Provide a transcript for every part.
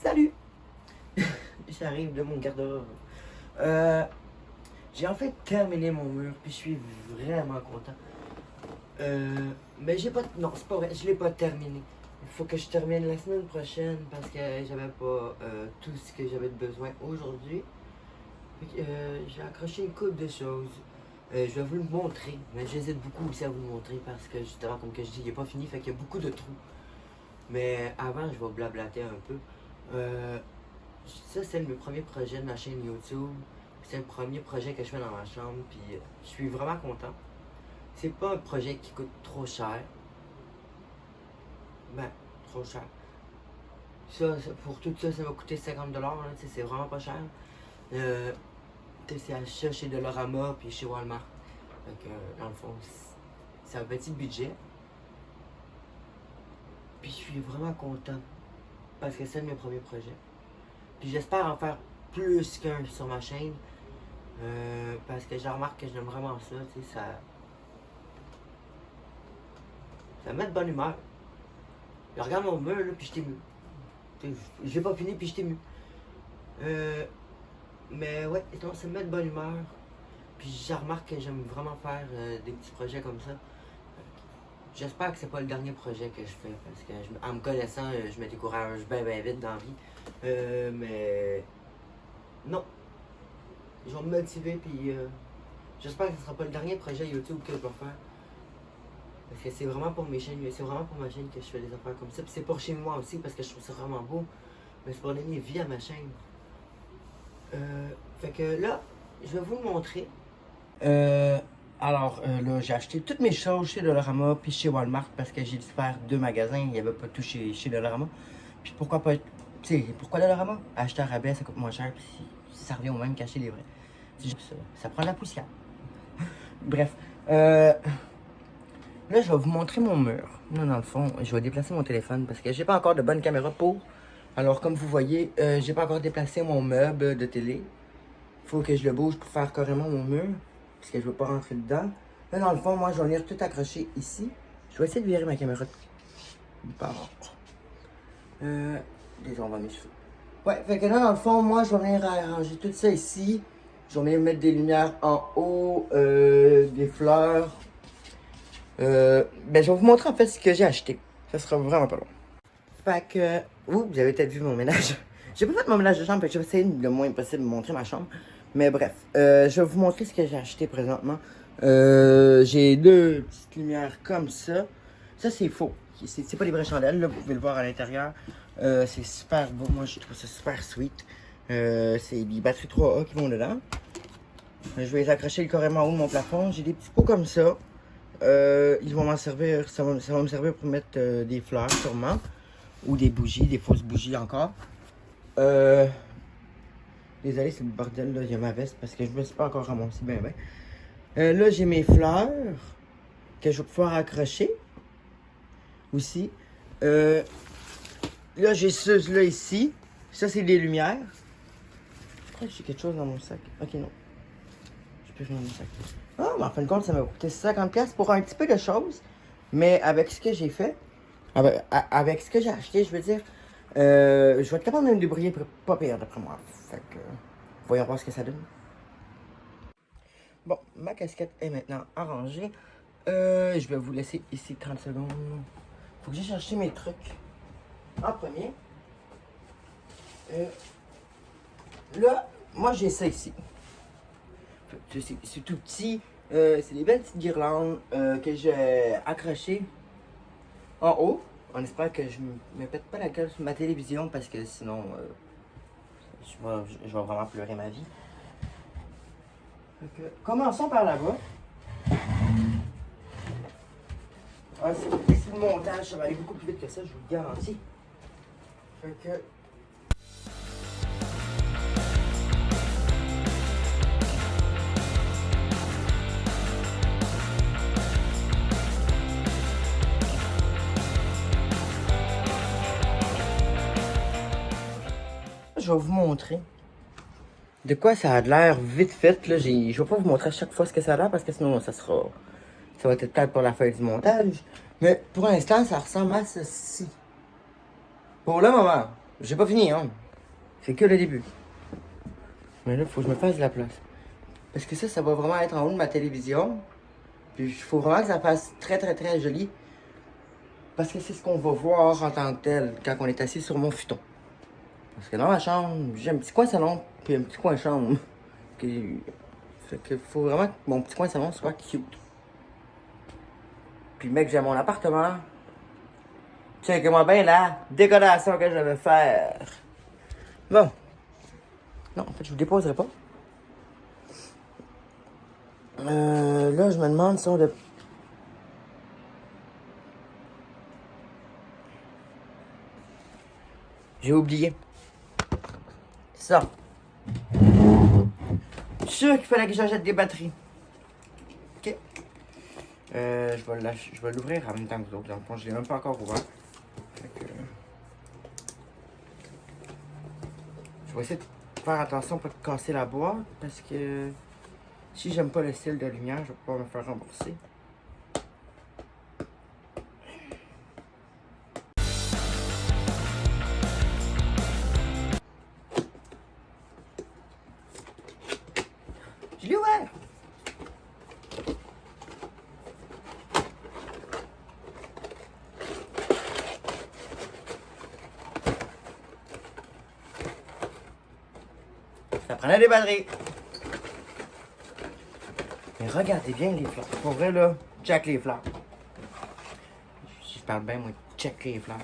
Salut! J'arrive de mon garde-robe. J'ai en fait terminé mon mur, puis je suis vraiment content. Mais j'ai pas... Non, c'est pas vrai, je l'ai pas terminé. Il faut que je termine la semaine prochaine parce que j'avais pas tout ce que j'avais besoin aujourd'hui. J'ai accroché une couple de choses. Je vais vous le montrer, mais j'hésite beaucoup aussi à vous le montrer parce que justement, comme que je dis, il n'est pas fini, fait qu'il y a beaucoup de trous. Mais avant, je vais blablater un peu. Ça, c'est le premier projet de ma chaîne YouTube. C'est le premier projet que je fais dans ma chambre, puis je suis vraiment content. C'est pas un projet qui coûte trop cher. Ben, trop cher. Pour tout ça, ça va coûter 50$, là, c'est vraiment pas cher. C'est achat chez Dollarama puis chez Walmart. Donc, dans le fond, c'est un petit budget. Puis je suis vraiment content parce que c'est mes premiers projets. Puis j'espère en faire plus qu'un sur ma chaîne. Parce que je remarque que j'aime vraiment ça, tu sais, ça me met de bonne humeur. Je regarde mon mur, là, puis je t'émue. J'ai pas fini, puis je t'émue. Mais ouais, ça me met de bonne humeur. Puis je remarque que j'aime vraiment faire des petits projets comme ça. J'espère que c'est pas le dernier projet que je fais, parce que en me connaissant, je me décourage bien vite dans la vie. Mais non, je vais me motiver, puis j'espère que ce sera pas le dernier projet YouTube que je vais faire. Parce que c'est vraiment pour mes chaînes, c'est vraiment pour ma chaîne que je fais des affaires comme ça. Puis c'est pour chez moi aussi, parce que je trouve ça vraiment beau. Mais c'est pour donner vie à ma chaîne. Fait que là, je vais vous le montrer. Là, j'ai acheté toutes mes choses chez Dollarama puis chez Walmart parce que j'ai dû faire 2 magasins. Il n'y avait pas tout chez Dollarama. Puis pourquoi pas, tu sais, pourquoi Dollarama? Acheter à rabais, ça coûte moins cher, puis ça revient au même qu'acheter les vrais. C'est juste ça. Ça prend de la poussière. Bref. Là, je vais vous montrer mon mur. Là, dans le fond, je vais déplacer mon téléphone parce que j'ai pas encore de bonne caméra pour. Alors, comme vous voyez, j'ai pas encore déplacé mon meuble de télé. Faut que je le bouge pour faire carrément mon mur. Parce que je veux pas rentrer dedans. Là, dans le fond, moi, je vais venir tout accrocher ici. Je vais essayer de virer ma caméra de part. Déjà, on va mes cheveux. Ouais, fait que là, dans le fond, moi, je vais venir arranger tout ça ici. Je vais venir mettre des lumières en haut, des fleurs. Je vais vous montrer en fait ce que j'ai acheté. Ça sera vraiment pas long. Fait que, vous avez peut-être vu mon ménage. J'ai pas fait mon ménage de chambre, fait que je vais essayer le moins possible de montrer ma chambre. Mais bref, je vais vous montrer ce que j'ai acheté présentement. J'ai 2 petites lumières comme ça. Ça, c'est faux. C'est pas des vraies chandelles, là, vous pouvez le voir à l'intérieur. C'est super beau, moi je trouve ça super sweet. C'est des batteries 3A qui vont dedans. Je vais les accrocher carrément en haut de mon plafond. J'ai des petits pots comme ça. Ils vont m'en servir, ça va me servir pour mettre des fleurs sûrement. Ou des bougies, des fausses bougies encore. Désolé, c'est le bordel, là, il y a ma veste parce que je me suis pas encore ramassé bien. Là, j'ai mes fleurs que je vais pouvoir accrocher aussi. Là, j'ai ceux-là ici. Ça, c'est des lumières. Je crois que j'ai quelque chose dans mon sac. Ok, non. J'ai plus rien dans mon sac. Ah, mais en fin de compte, ça m'a coûté 50$ pour un petit peu de choses. Mais avec ce que j'ai fait, avec ce que j'ai acheté, je veux dire, je vais être capable de me débrouiller pas pire d'après moi. Fait que, voyons voir ce que ça donne. Bon, ma casquette est maintenant arrangée. Je vais vous laisser ici 30 secondes. Faut que j'aille chercher mes trucs en premier. Là, moi j'ai ça ici. C'est tout petit. C'est des belles petites guirlandes que j'ai accrochées en haut. En espérant que je me pète pas la gueule sur ma télévision parce que sinon je vais vraiment pleurer ma vie. Donc, commençons par là-bas. Ah, c'est le montage, ça va aller beaucoup plus vite que ça, je vous le garantis. Fait que... Je vais vous montrer de quoi ça a l'air vite fait. Là, je vais pas vous montrer à chaque fois ce que ça a l'air parce que sinon ça va être peut-être pour la fin du montage. Mais pour l'instant, ça ressemble à ceci. Pour le moment. J'ai pas fini, hein. C'est que le début. Mais là, faut que je me fasse de la place. Parce que ça va vraiment être en haut de ma télévision. Puis il faut vraiment que ça fasse très très très joli. Parce que c'est ce qu'on va voir en tant que tel quand on est assis sur mon futon. Parce que dans ma chambre, j'ai un petit coin salon, puis un petit coin chambre. Fait que faut vraiment que mon petit coin salon soit cute. Puis mec, j'ai mon appartement. Check-moi bien la décoration que je vais faire. Bon. Non, en fait, je vous déposerai pas. Là, je me demande si on a... J'ai oublié. Ça. Je suis sûr qu'il fallait que j'achète des batteries. Ok. Je vais l'ouvrir en même temps que vous autres. Dans le fond, je l'ai même pas encore ouvert. Fait que... Je vais essayer de faire attention pour pas casser la boîte. Parce que si j'aime pas le style de lumière, je vais pouvoir me faire rembourser. Je l'ai ouvert! Ça prenait des batteries. Mais regardez bien les fleurs. Pour vrai, là, check les fleurs. Si je parle bien, moi, check les fleurs.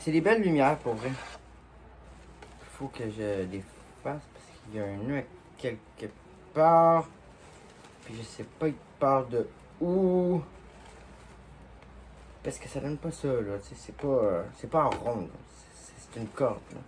C'est des belles lumières, pour vrai. Il faut que je les fasse parce qu'il y a un nœud quelque part. Puis je sais pas, il part de où. Parce que ça donne pas ça, là. Tu sais, c'est pas en rond, c'est une corde, là.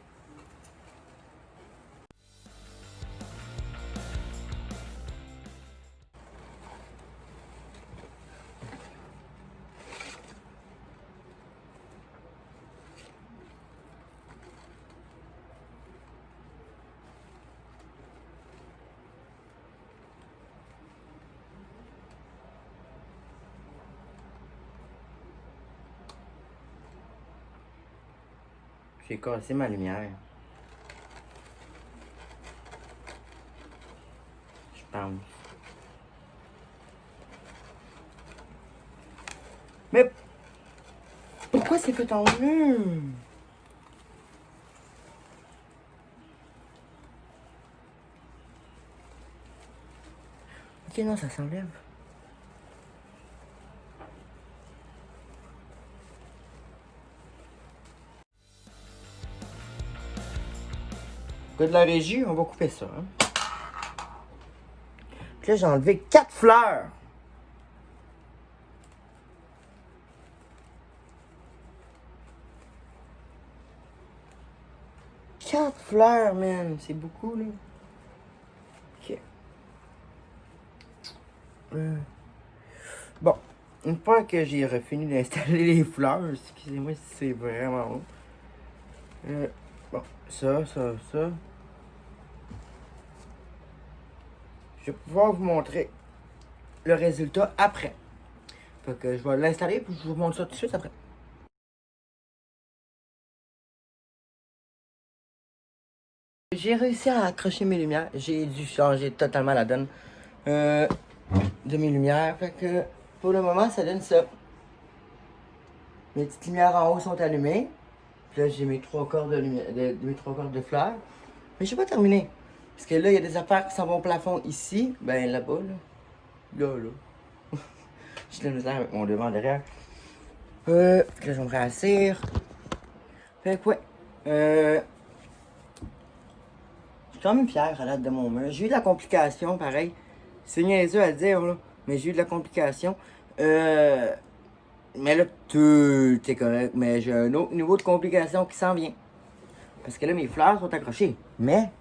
J'ai cassé ma lumière. Je pense. Mais pourquoi c'est fait en nœud? Ok, non, ça s'enlève. Code de la régie, on va couper ça. Hein. Puis là, j'ai enlevé 4 fleurs. Quatre fleurs, man. C'est beaucoup, là. Ok. Bon. Une fois que j'ai fini d'installer les fleurs, excusez-moi si c'est vraiment long. Bon, ça. Je vais pouvoir vous montrer le résultat après. Fait que je vais l'installer puis je vous montre ça tout de suite après. J'ai réussi à accrocher mes lumières. J'ai dû changer totalement la donne de mes lumières. Fait que pour le moment, ça donne ça. Mes petites lumières en haut sont allumées. Puis là, j'ai mes 3 cordes de lumière, mes 3 cordes de fleurs. Mais je n'ai pas terminé. Parce que là, il y a des affaires qui s'en vont au plafond ici. Ben là-bas, là. Là. J'ai de la misère avec mon devant derrière. Là, je vais me rassir. Fait que ouais. Je suis quand même fier à l'âge de mon mur. J'ai eu de la complication, pareil. C'est niaiseux à dire, là. Mais j'ai eu de la complication. Mais là, tout est correct. Mais j'ai un autre niveau de complication qui s'en vient. Parce que là, mes fleurs sont accrochées. Mais,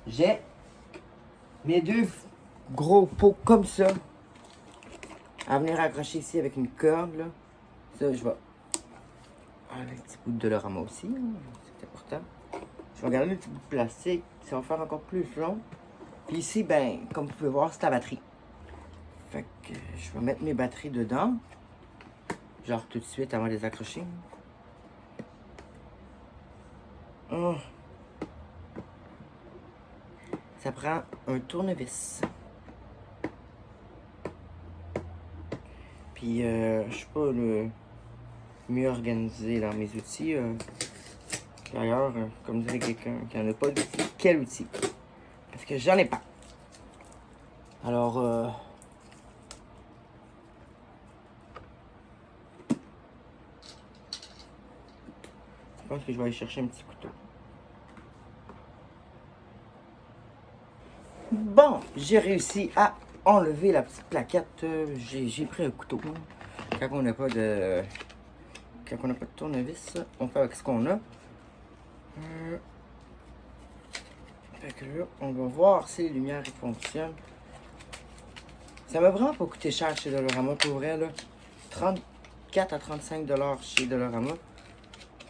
j'ai mes 2 gros pots comme ça. À venir accrocher ici avec une corde, là. Ça, je vais enlever un petit bout de Dolorama aussi. Hein. C'est important. Je vais garder un petit bout de plastique. Ça va faire encore plus long. Puis ici, ben, comme vous pouvez voir, c'est la batterie. Fait que je vais mettre mes batteries dedans. Genre tout de suite avant de les accrocher. Oh. Ça prend un tournevis. Puis, je suis pas le mieux organisé dans mes outils. D'ailleurs, comme dirait quelqu'un qui n'en a pas d'outils, quel outil? Parce que j'en ai pas. Alors, je pense que je vais aller chercher un petit couteau. Bon, j'ai réussi à enlever la petite plaquette. J'ai pris un couteau. Quand on n'a pas de tournevis, on fait avec ce qu'on a. Fait que là, on va voir si les lumières fonctionnent. Ça m'a vraiment pas coûté cher chez Dollarama, pour vrai, là. 34 à 35 $ chez Dollarama.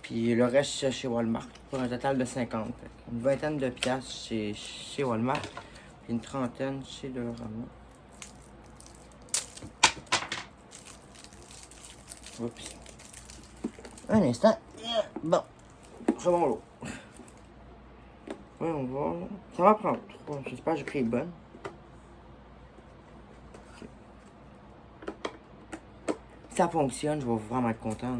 Puis le reste chez Walmart, pour un total de 50. Une vingtaine de piastres chez Walmart, puis une trentaine chez Dollarama. Oups. Un instant. Bon, c'est mon lot. Ouais, on va. Ça va prendre 3. J'espère que j'ai pris les bonnes. Okay. Si ça fonctionne, je vais vraiment être content.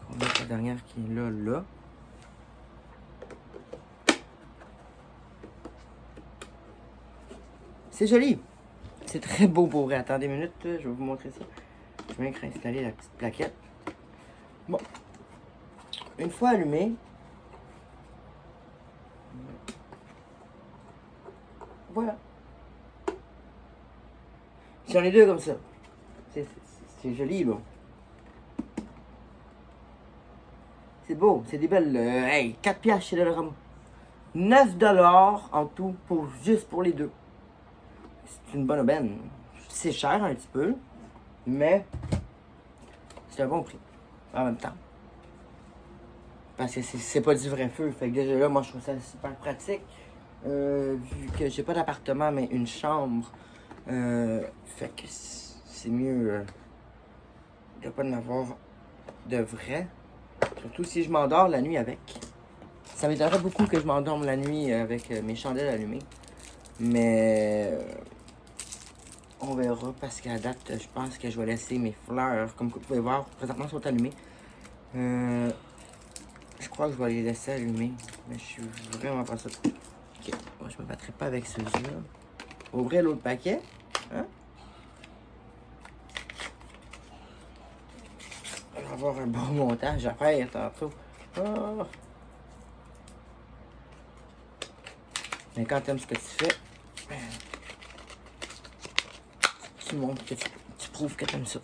On va mettre la dernière qui est là. C'est joli. C'est très beau pour vrai. Attendez une minute, je vais vous montrer ça. Je vais installer la petite plaquette. Bon. Une fois allumé, voilà. J'en ai deux comme ça. C'est joli, là. C'est beau, c'est des belles... hey, 4 piastres chez Dollarama. 9 $ en tout, juste pour les deux. C'est une bonne aubaine. C'est cher un petit peu, mais c'est un bon prix en même temps. Parce que c'est pas du vrai feu. Fait que déjà là, moi je trouve ça super pratique. Vu que j'ai pas d'appartement, mais une chambre. Fait que c'est mieux de pas en avoir de vrai. Surtout si je m'endors la nuit avec. Ça m'étonnerait beaucoup que je m'endorme la nuit avec mes chandelles allumées. Mais on verra parce qu'à date, je pense que je vais laisser mes fleurs, comme vous pouvez voir, présentement sont allumées. Je crois que je vais les laisser allumer, mais je suis vraiment pas sûr. Ok, moi je me battrai pas avec ce jeu-là. Ouvrir l'autre paquet, hein? On va avoir un bon montage à faire tantôt. Oh. Mais quand tu aimes ce que tu fais, tu montres que tu prouves que tu aimes ça.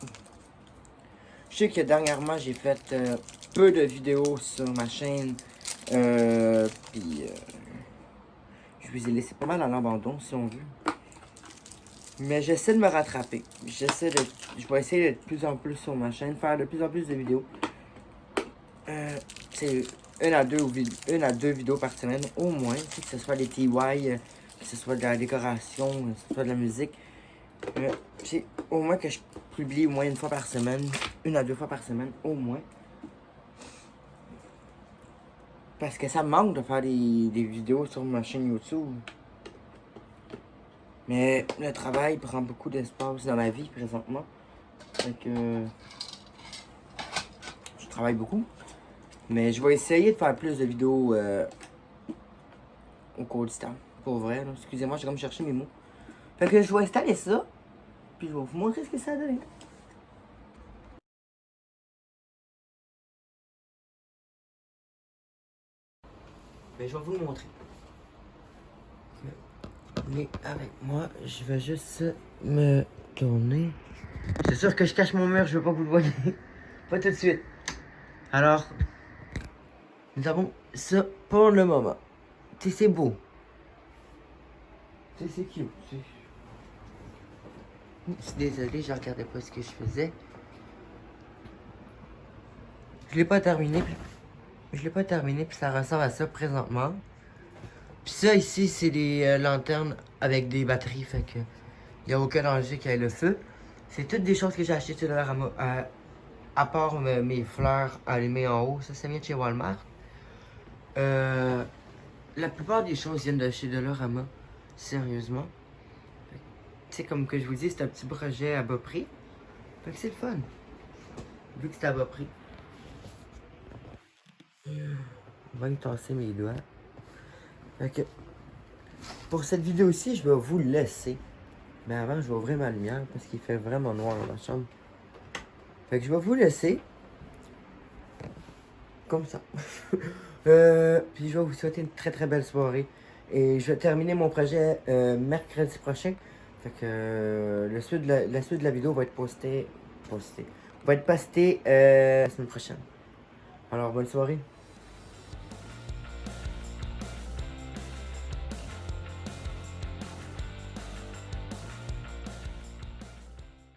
Je sais que dernièrement, j'ai fait peu de vidéos sur ma chaîne. Puis, je vous ai laissé pas mal à l'abandon, si on veut. Mais j'essaie de me rattraper. Je vais essayer d'être de plus en plus sur ma chaîne, faire de plus en plus de vidéos. C'est une à deux vidéos par semaine, au moins. Que ce soit des TY, que ce soit de la décoration, que ce soit de la musique. C'est au moins que je publie au moins une fois par semaine, 1 à 2 fois par semaine, au moins. Parce que ça me manque de faire des vidéos sur ma chaîne YouTube. Mais le travail prend beaucoup d'espace dans ma vie présentement. Fait que je travaille beaucoup. Mais je vais essayer de faire plus de vidéos au cours du temps. Pour vrai, excusez-moi, j'ai comme chercher mes mots. Fait que je vais installer ça. Puis je vais vous montrer ce que ça a donné. Ben, je vais vous le montrer. Mais avec moi, je vais juste me tourner. C'est sûr que je cache mon mur, je veux pas que vous le voyez. Pas tout de suite. Alors, nous avons ça pour le moment. Tu sais, c'est beau. Tu sais, c'est cute. Je suis désolé, je regardais pas ce que je faisais. Je l'ai pas terminé. Puis ça ressemble à ça présentement. Puis ça ici, c'est des lanternes avec des batteries, fait que y a aucun danger qu'il y ait le feu. C'est toutes des choses que j'ai achetées sur Dollarama à part mes fleurs allumées en haut, ça vient de chez Walmart. La plupart des choses viennent de chez Dollarama, sérieusement. Tu sais, comme que je vous dis, c'est un petit projet à bas prix. Fait que c'est le fun, vu que c'est à bas prix. On va me tasser mes doigts. Fait que, pour cette vidéo-ci, je vais vous laisser. Mais avant, je vais ouvrir ma lumière parce qu'il fait vraiment noir dans ma chambre. Fait que je vais vous laisser. Comme ça. Puis je vais vous souhaiter une très très belle soirée. Et je vais terminer mon projet mercredi prochain. Fait que la suite de la vidéo va être postée. Va être postée la semaine prochaine. Alors bonne soirée.